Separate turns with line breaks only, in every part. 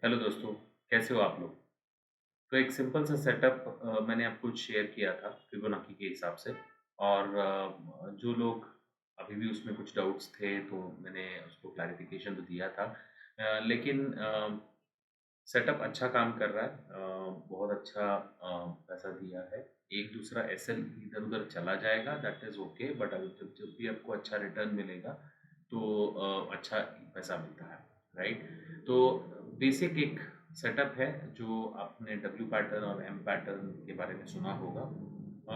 Hello दोस्तों, कैसे हो आप लोग? तो एक सिंपल सा सेटअप मैंने आपको शेयर किया था फिबोनाची के हिसाब से और जो लोग अभी भी उसमें कुछ डाउट्स थे तो मैंने उसको क्लैरिफिकेशन तो दिया था। लेकिन सेटअप अच्छा काम कर रहा है, बहुत अच्छा पैसा दिया है। एक दूसरा एसएल इधर-उधर चला जाएगा दैट इज़ ओके, बट अगर जब जब भी आपको अच्छा रिटर्न मिलेगा तो अच्छा पैसा मिलता है, राइट? तो बेसिक एक सेटअप है जो आपने डब्ल्यू पैटर्न और एम पैटर्न के बारे में सुना होगा।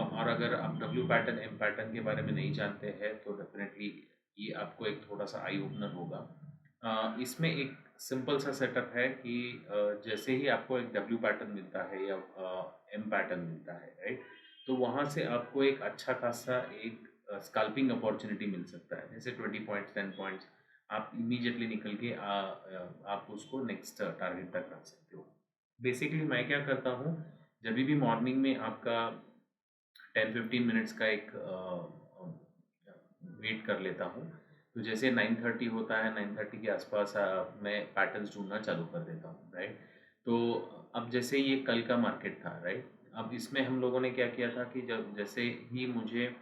और अगर आप डब्ल्यू पैटर्न, एम पैटर्न के बारे में नहीं जानते हैं तो डेफ़िनेटली ये आपको एक थोड़ा-सा आई ओपनर होगा। इसमें एक सिंपल सा सेटअप है कि जैसे ही आपको एक डब्ल्यू पैटर्न मिलता है या एम पैटर्न मिलता है, राइट? तो वहाँ से आपको एक अच्छा खासा एक स्कैल्पिंग अपॉर्चुनिटी मिल सकता है। जैसे 20 पॉइंट्स, 10 पॉइंट्स आप इमीडिएटली निकल के आप उसको नेक्स्ट टारगेट तक रख सकते हो। बेसिकली मैं क्या करता हूँ, जभी भी मॉर्निंग में आपका 10-15 मिनट्स का एक वेट कर लेता हूँ। तो जैसे 9:30 होता है, 9:30 के आसपास मैं पैटर्न्स ढूँढना चालू कर देता हूँ, राइट? तो अब जैसे ये कल का मार्केट था, राइट? अब इसमें हम लोगों ने क्या किया था कि जब जैसे ही मुझे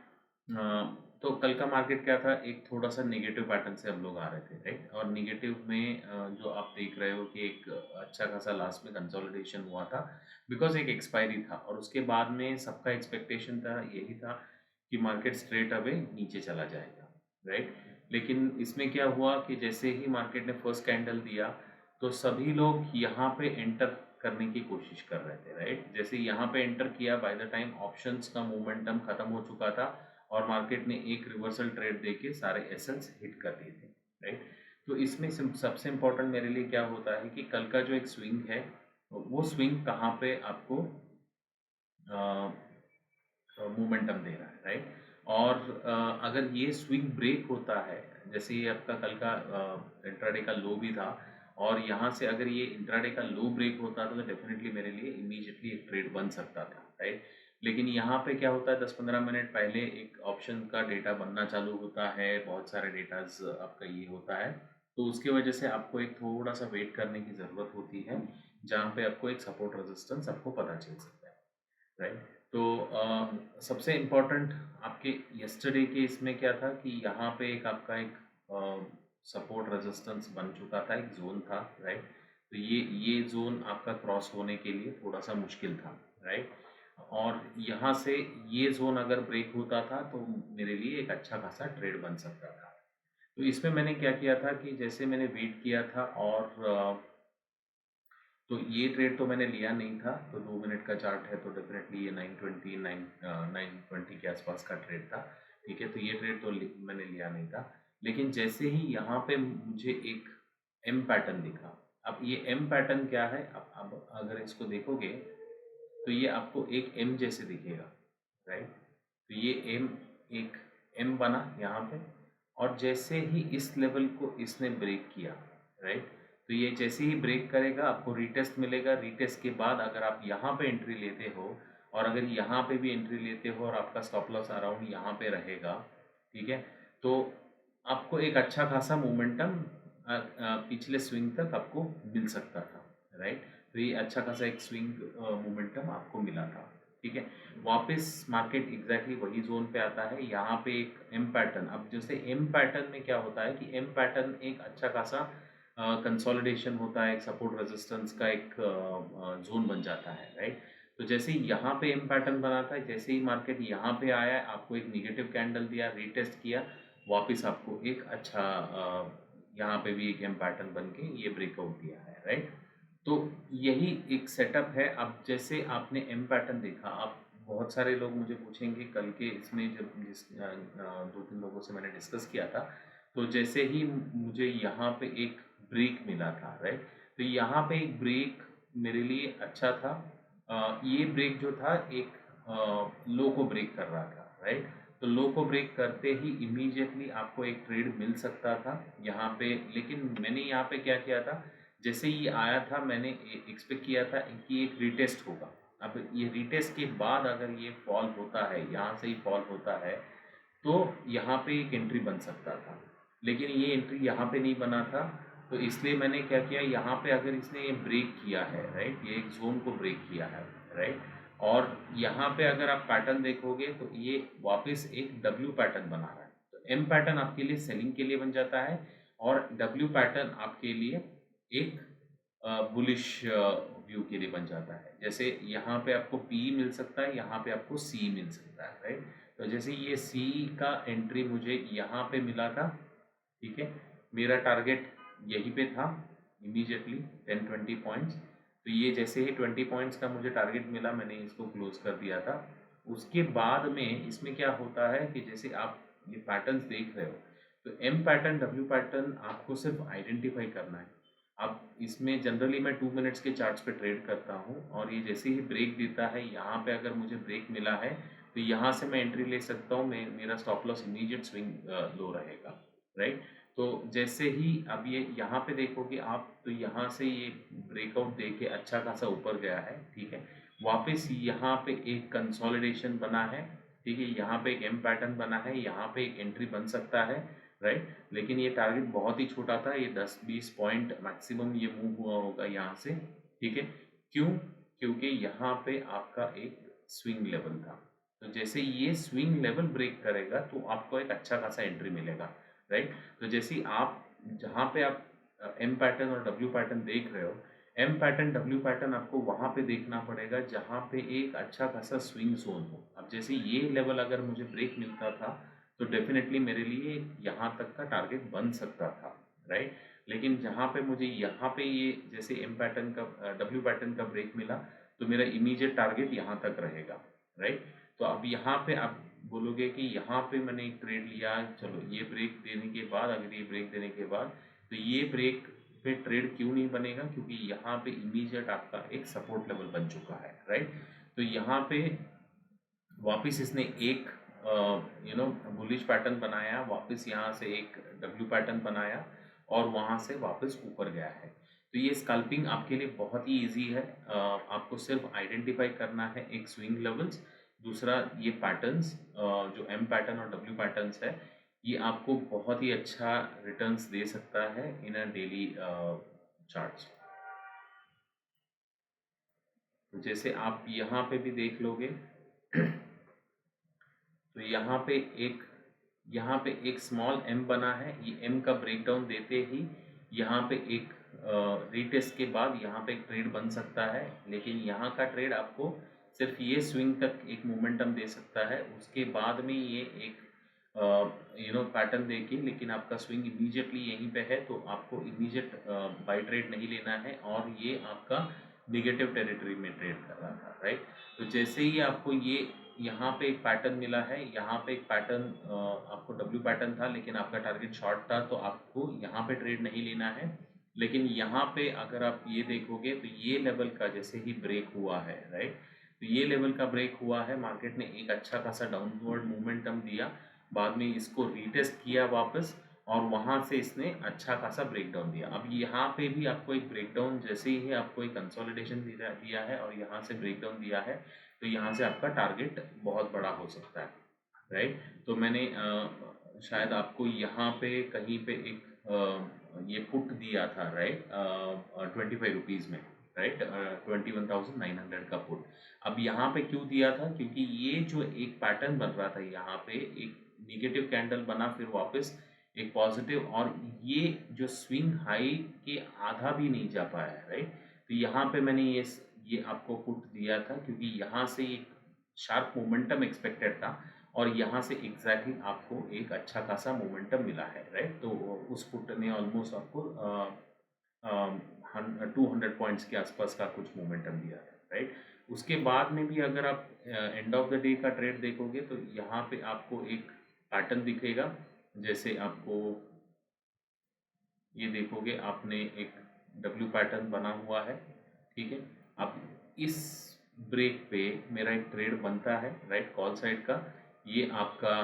तो कल का मार्केट क्या था, एक थोड़ा-सा नेगेटिव पैटर्न से हम लोग आ रहे थे, राइट? और नेगेटिव में जो आप देख रहे हो कि एक अच्छा खासा लास्ट में कंसोलिडेशन हुआ था, बिकॉज़ एक एक्सपायरी था और उसके बाद में सबका एक्सपेक्टेशन था, यही था कि मार्केट स्ट्रेट अवे नीचे चला जाएगा, राइट? लेकिन इसमें क्या हुआ कि जैसे ही मार्केट ने फर्स्ट कैंडल दिया, तो सभी लोग यहाँ पे एंटर करने की कोशिश कर रहे थे, राइट? जैसे यहाँ पे एंटर किया, बाय द टाइम ऑप्शंस का मोमेंटम खत्म हो चुका था और मार्केट ने एक रिवर्सल ट्रेड देके सारे एसेट्स हिट कर दिए थे, राइट? तो इसमें सबसे इम्पोर्टेंट मेरे लिए क्या होता है कि कल का जो एक स्विंग है, वो स्विंग कहाँ पे आपको मोमेंटम दे रहा है, राइट? और अगर ये स्विंग ब्रेक होता है, जैसे ये आपका कल का इंट्राडे का लो भी था और यहाँ से अगर ये इंट्राडे का लो ब्रेक होता था तो डेफिनेटली मेरे लिए इमीडिएटली एक ट्रेड बन सकता था, राइट? लेकिन यहाँ पे क्या होता है, 10-15 मिनट पहले एक ऑप्शन का डेटा बनना चालू होता है, बहुत सारे डेटाज आपका ये होता है, तो उसकी वजह से आपको एक थोड़ा सा वेट करने की ज़रूरत होती है, जहाँ पे आपको एक सपोर्ट रेजिस्टेंस आपको पता चल सकता है, राइट? तो सबसे इम्पोर्टेंट आपके यस्टरडे के इसमें क्या था कि यहाँ पे एक आपका एक सपोर्ट रेजिस्टेंस बन चुका था, एक जोन था, राइट? तो ये जोन आपका क्रॉस होने के लिए थोड़ा सा मुश्किल था, राइट? और यहाँ से ये जोन अगर ब्रेक होता था तो मेरे लिए एक अच्छा खासा ट्रेड बन सकता था। तो इसमें मैंने क्या किया था कि जैसे मैंने वेट किया था और तो ये ट्रेड तो मैंने लिया नहीं था, तो 2 मिनट का चार्ट है तो डेफ़िनेटली ये 920 के आसपास का ट्रेड था, ठीक है? तो ये ट्रेड तो मैंने लिया नहीं था। लेकिन जैसे ही यहाँ पे मुझे एक एम पैटर्न दिखा, अब ये एम पैटर्न क्या है, अब अगर इसको देखोगे तो ये आपको एक एम जैसे दिखेगा, राइट? तो ये एम एक एम बना यहाँ पे और जैसे ही इस लेवल को इसने ब्रेक किया, राइट? तो ये जैसे ही ब्रेक करेगा आपको रीटेस्ट मिलेगा, रीटेस्ट के बाद अगर आप यहाँ पे एंट्री लेते हो और अगर यहाँ पे भी एंट्री लेते हो और आपका स्टॉप लॉस अराउंड यहाँ पे रहेगा, ठीक है? तो आपको एक अच्छा खासा मोमेंटम पिछले स्विंग तक आपको मिल सकता था, राइट? तो ये अच्छा खासा एक स्विंग मोमेंटम आपको मिला था, ठीक है? वापस मार्केट एग्जैक्टली वही जोन पे आता है, यहाँ पे एक एम पैटर्न, अब जैसे एम पैटर्न में क्या होता है कि एम पैटर्न एक अच्छा खासा कंसोलिडेशन होता है, एक सपोर्ट रेजिस्टेंस का एक जोन बन जाता है, राइट? तो जैसे ही यहाँ पे एम पैटर्न बना था, जैसे ही मार्केट यहाँ पे आया, आपको एक निगेटिव कैंडल दिया, रीटेस्ट किया, वापस आपको एक अच्छा यहाँ पे भी एक एम पैटर्न बन के ये ब्रेकआउट दिया है, राइट? तो यही एक सेटअप है। अब जैसे आपने एम पैटर्न देखा, आप बहुत सारे लोग मुझे पूछेंगे कल के इसमें जब जिस 2-3 लोगों से मैंने डिस्कस किया था, तो जैसे ही मुझे यहाँ पे एक ब्रेक मिला था, राइट? तो यहाँ पे एक ब्रेक मेरे लिए अच्छा था। ये ब्रेक जो था एक लो को ब्रेक कर रहा था, राइट? तो लो को ब्रेक करते ही इमीडिएटली आपको एक ट्रेड मिल सकता था यहाँ पे, लेकिन मैंने यहाँ पे क्या किया था, जैसे ये आया था मैंने एक्सपेक्ट किया था कि एक रीटेस्ट होगा। अब ये रीटेस्ट के बाद अगर ये फॉल होता है, यहाँ से ही फॉल होता है, तो यहाँ पे एक एंट्री बन सकता था, लेकिन ये एंट्री यहाँ पे नहीं बना था तो इसलिए मैंने क्या किया, यहाँ पे अगर इसने ये ब्रेक किया है, राइट, ये एक जोन को ब्रेक किया है, राइट, और यहाँ पे अगर आप पैटर्न देखोगे तो ये वापस एक डब्ल्यू पैटर्न बना रहा है। तो एम पैटर्न आपके लिए सेलिंग के लिए बन जाता है और डब्ल्यू पैटर्न आपके लिए एक बुलिश व्यू के लिए बन जाता है। जैसे यहाँ पे आपको पी मिल सकता है, यहाँ पे आपको सी मिल सकता है, राइट। तो जैसे ये सी का एंट्री मुझे यहाँ पे मिला था, ठीक है, मेरा टारगेट यहीं पे था इमीडिएटली 10-20 पॉइंट्स। तो ये जैसे ही 20 पॉइंट्स का मुझे टारगेट मिला, मैंने इसको क्लोज कर दिया था। उसके बाद में इसमें क्या होता है कि जैसे आप ये पैटर्न्स देख रहे हो, तो एम पैटर्न डब्ल्यू पैटर्न आपको सिर्फ आइडेंटिफाई करना है। अब इसमें जनरली मैं 2 मिनट्स के चार्ट्स पे ट्रेड करता हूँ और ये जैसे ही ब्रेक देता है, यहाँ पे अगर मुझे ब्रेक मिला है तो यहाँ से मैं एंट्री ले सकता हूँ, मैं मेरा stop loss immediate swing low रहेगा, राइट। तो जैसे ही अब ये यहाँ पे देखोगे आप, तो यहाँ से ये ब्रेकआउट दे के अच्छा खासा ऊपर गया है, ठीक है। वापस यहाँ पे एक कंसोलिडेशन बना है, ठीक है, यहाँ पे एक एम पैटर्न बना है, यहाँ पे एक एंट्री बन सकता है, राइट। लेकिन ये टारगेट बहुत ही छोटा था, ये 10-20 पॉइंट मैक्सिमम ये मूव हुआ होगा यहाँ से, ठीक है। क्यों? क्योंकि यहाँ पे आपका एक स्विंग लेवल था। तो जैसे ये स्विंग लेवल ब्रेक करेगा तो आपको एक अच्छा खासा एंट्री मिलेगा, राइट। तो जैसे आप जहाँ पे आप एम पैटर्न और डब्ल्यू पैटर्न देख रहे हो, एम पैटर्न डब्ल्यू पैटर्न आपको वहाँ पे देखना पड़ेगा जहाँ पे एक अच्छा खासा स्विंग जोन हो। अब जैसे ये लेवल अगर मुझे ब्रेक मिलता था तो डेफिनेटली मेरे लिए यहाँ तक का टारगेट बन सकता था, राइट। लेकिन जहाँ पे मुझे यहाँ पे ये जैसे एम पैटर्न का डब्ल्यू पैटर्न का ब्रेक मिला तो मेरा इमीडिएट टारगेट यहाँ तक रहेगा, राइट। तो अब यहाँ पे आप बोलोगे कि यहाँ पे मैंने एक ट्रेड लिया, चलो ये ब्रेक देने के बाद, अगर ये ब्रेक देने के बाद तो ये ब्रेक पे ट्रेड क्यों नहीं बनेगा, क्योंकि यहाँ पे इमीडिएट आपका एक सपोर्ट लेवल बन चुका है, राइट। तो यहाँ पे वापस इसने एक बुलिश पैटर्न बनाया, वापस यहाँ से एक डब्ल्यू पैटर्न बनाया और वहाँ से वापस ऊपर गया है। तो ये स्कल्पिंग आपके लिए बहुत ही इजी है। आपको सिर्फ आइडेंटिफाई करना है एक स्विंग लेवल्स, दूसरा ये पैटर्न्स जो एम पैटर्न और डब्ल्यू पैटर्न्स है, ये आपको बहुत ही अच्छा रिटर्न्स दे सकता है इन अ डेली चार्ट्स। तो जैसे आप यहाँ पे भी देख लोगे तो यहाँ पे एक स्मॉल एम बना है, ये एम का ब्रेकडाउन देते ही यहाँ पे एक रीटेस्ट के बाद यहाँ पे एक ट्रेड बन सकता है। लेकिन यहाँ का ट्रेड आपको सिर्फ ये स्विंग तक एक मोमेंटम दे सकता है, उसके बाद में ये एक पैटर्न देके, लेकिन आपका स्विंग इमीडिएटली यहीं पे है तो आपको इमीडिएट बाई ट्रेड नहीं लेना है और ये आपका निगेटिव टेरिटरी में ट्रेड कर रहा था, राइट। तो जैसे ही आपको ये यहाँ पे एक पैटर्न मिला है, यहाँ पे एक पैटर्न आपको डब्ल्यू पैटर्न था लेकिन आपका टारगेट शॉर्ट था, तो आपको यहाँ पे ट्रेड नहीं लेना है। लेकिन यहाँ पे अगर आप ये देखोगे तो ये लेवल का जैसे ही ब्रेक हुआ है, राइट, तो ये लेवल का ब्रेक हुआ है, मार्केट ने एक अच्छा खासा डाउनवर्ड मोमेंटम दिया, बाद में इसको रीटेस्ट किया वापस और वहाँ से इसने अच्छा खासा ब्रेकडाउन दिया। अब यहाँ पे भी आपको एक ब्रेकडाउन, जैसे ही आपको एक कंसोलिडेशन दिया है और यहाँ से ब्रेकडाउन दिया है, तो यहाँ से आपका टारगेट बहुत बड़ा हो सकता है, राइट। तो मैंने शायद आपको यहाँ पे कहीं पे एक ये पुट दिया था, राइट, 25 रुपीज़ में, राइट, 21,900 का पुट। अब यहाँ पे क्यों दिया था, क्योंकि ये जो एक पैटर्न बन रहा था, यहाँ पे एक निगेटिव कैंडल बना, फिर वापस एक पॉजिटिव, और ये जो स्विंग हाई के आधा भी नहीं जा पाया है, राइट। तो यहाँ पे मैंने ये आपको पुट दिया था क्योंकि यहाँ से एक शार्प मोमेंटम एक्सपेक्टेड था और यहाँ से एग्जैक्टली आपको एक अच्छा खासा मोमेंटम मिला है, राइट। तो उस पुट ने ऑलमोस्ट आपको 200 पॉइंट्स के आसपास का कुछ मोमेंटम दिया है, राइट। उसके बाद में भी अगर आप एंड ऑफ द डे का ट्रेड देखोगे तो यहाँ पे आपको एक पैटर्न दिखेगा, जैसे आपको ये देखोगे आपने एक डब्ल्यू पैटर्न बना हुआ है, ठीक है। अब इस ब्रेक पे मेरा एक ट्रेड बनता है, राइट, कॉल साइड का, ये आपका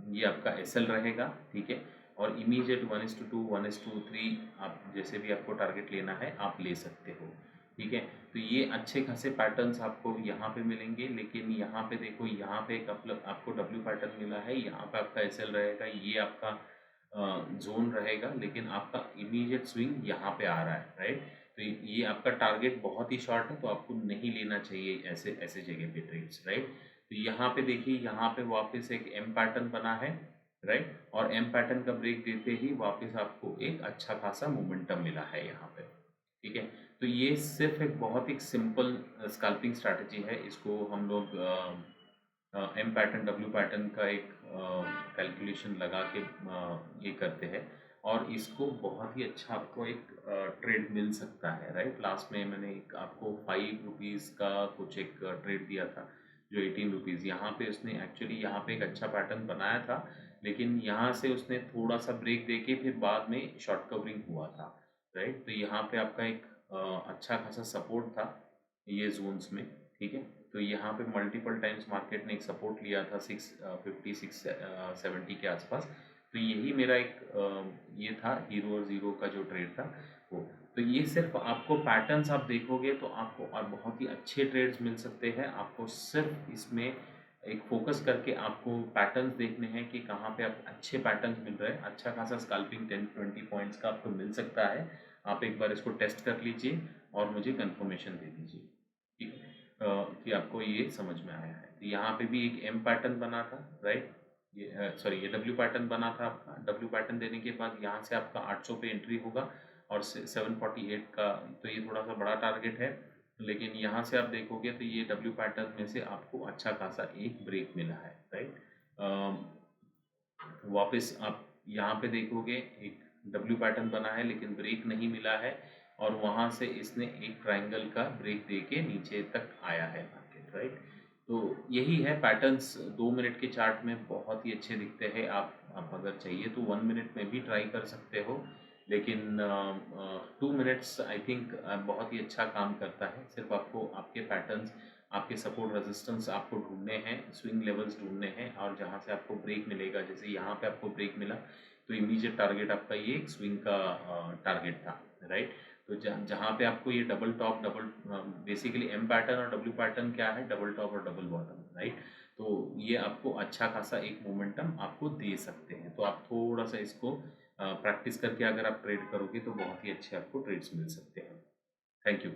ये आपका एसएल रहेगा, ठीक है। और इमीडिएट 1:2 1:3 आप जैसे भी आपको टारगेट लेना है आप ले सकते हो, ठीक है। तो ये अच्छे खासे पैटर्न्स आपको यहाँ पे मिलेंगे, लेकिन यहाँ पे देखो, यहाँ पे एक आपको डब्ल्यू पैटर्न मिला है, यहाँ पे आपका एसएल रहेगा, ये आपका जोन रहेगा, लेकिन आपका इमीडिएट स्विंग यहाँ पे आ रहा है, राइट। तो ये आपका टारगेट बहुत ही शॉर्ट है, तो आपको नहीं लेना चाहिए ऐसे ऐसे जगह पे ट्रेड्स, राइट। तो यहाँ पे देखिए, यहाँ पे वापस एक एम पैटर्न बना है, राइट, और एम पैटर्न का ब्रेक देते ही वापस आपको एक अच्छा खासा मोमेंटम मिला है यहाँ पे, ठीक है। तो ये सिर्फ एक बहुत ही सिंपल स्कैल्पिंग स्ट्रैटेजी है। इसको हम लोग एम पैटर्न डब्ल्यू पैटर्न का एक कैलकुलेशन लगा के ये करते हैं, और इसको बहुत ही अच्छा आपको एक ट्रेड मिल सकता है, राइट। लास्ट में मैंने एक आपको 5 रुपीज़ का कुछ एक ट्रेड दिया था, जो 18 रुपीज़, यहाँ पे उसने एक्चुअली यहाँ पे एक अच्छा पैटर्न बनाया था, लेकिन यहाँ से उसने थोड़ा सा ब्रेक देके फिर बाद में शॉर्ट कवरिंग हुआ था, राइट। तो यहाँ पे आपका एक अच्छा खासा सपोर्ट था ये जोन्स में, ठीक है। तो यहाँ पे मल्टीपल टाइम्स मार्केट ने एक सपोर्ट लिया था 650 670 के आसपास। तो यही मेरा एक ये था हीरो और ज़ीरो का जो ट्रेड था वो। तो ये सिर्फ आपको पैटर्न्स आप देखोगे तो आपको और बहुत ही अच्छे ट्रेड्स मिल सकते हैं। आपको सिर्फ इसमें एक फोकस करके आपको पैटर्न्स देखने हैं कि कहाँ पे आप अच्छे पैटर्न्स मिल रहे हैं। अच्छा खासा स्कैल्पिंग 10-20 पॉइंट्स का आपको मिल सकता है। आप एक बार इसको टेस्ट कर लीजिए और मुझे कंफर्मेशन दे दीजिए, ठीक है, कि आपको ये समझ में आया है। तो यहाँ पे भी एक एम पैटर्न बना था, राइट। ये सॉरी, ये डब्ल्यू पैटर्न बना था आपका। डब्ल्यू पैटर्न देने के बाद यहाँ से आपका 800 पे एंट्री होगा और 748 का, तो ये थोड़ा सा बड़ा टारगेट है, लेकिन यहाँ से आप देखोगे तो ये डब्ल्यू पैटर्न में से आपको अच्छा खासा एक ब्रेक मिला है, राइट। वापस आप यहाँ पे देखोगे एक डब्ल्यू पैटर्न बना है लेकिन ब्रेक नहीं मिला है, और वहाँ से इसने एक ट्रायंगल का ब्रेक दे के नीचे तक आया है मार्केट, राइट। तो यही है पैटर्न्स। 2 मिनट के चार्ट में बहुत ही अच्छे दिखते हैं। आप अगर चाहिए तो 1 मिनट में भी ट्राई कर सकते हो, लेकिन 2 मिनट्स आई थिंक बहुत ही अच्छा काम करता है। सिर्फ आपको आपके पैटर्न्स, आपके सपोर्ट रेजिस्टेंस आपको ढूंढने हैं, स्विंग लेवल्स ढूंढने हैं, और जहाँ से आपको ब्रेक मिलेगा, जैसे यहाँ पे आपको ब्रेक मिला तो इमीडिएट टारगेट आपका ये एक स्विंग का टारगेट था, राइट। तो जहाँ पे आपको ये double top double, basically M pattern और डब्ल्यू पैटर्न क्या है, डबल टॉप और डबल बॉटम, राइट। तो ये आपको अच्छा खासा एक मोमेंटम आपको दे सकते हैं। तो आप थोड़ा सा इसको प्रैक्टिस करके अगर आप ट्रेड करोगे तो बहुत ही अच्छे आपको ट्रेड्स मिल सकते हैं। Thank you.